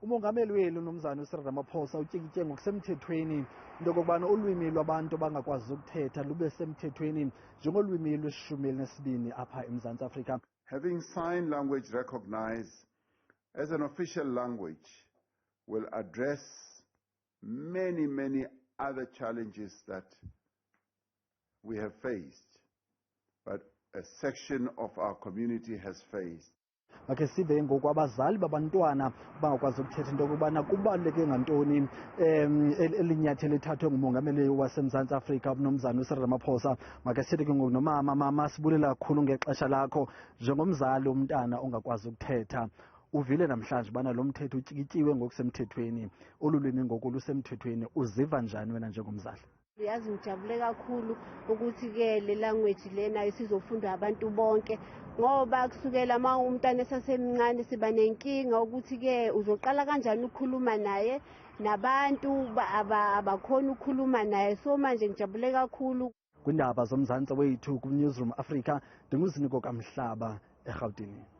Umengameli welu nomzana uCyril Ramaphosa utyikitye ngokusemthethweni into okubana ulwimi lwabantu bangakwazi ukuthetha lube semthethweni njengolwimi lweshumi elinesibini apha eMzantsi Afrika. Having sign language recognized as an official language will address many other challenges that we have faced, but a section of our community has faced. Makhe sive ngoku abazali babantwana bangakwazi ukuthetha into okubana kubaluleke ngantoni elinyathelo lithathwe ngumongameli waseMzantsi Afrika nomzana uCyril Ramaphosa. Makhe sithi ke ngoku mama sibulela kakhulu ngexesha lakho njengomzali umntana ongakwazi ukuthetha. Uvile namhlanje bana lo mthetho utyikityiwe ngokusemthethweni, olulwimi ngoku lusemthethweni, uziva njani wena njengomzali? Yazi ngijabule kakhulu ukuthi ke le language lena isizofundwa abantu bonke ngoba kusukela uma umntana esasemncane siba nenkinga ukuthi ke uzoqala kanjani ukukhuluma naye nabantu abakhona ukukhuluma naye. So manje ngijabule kakhulu. Kwindaba zomzantsi wethu ku Newsroom Africa, ndinguziniko kaMhlaba eGauteng.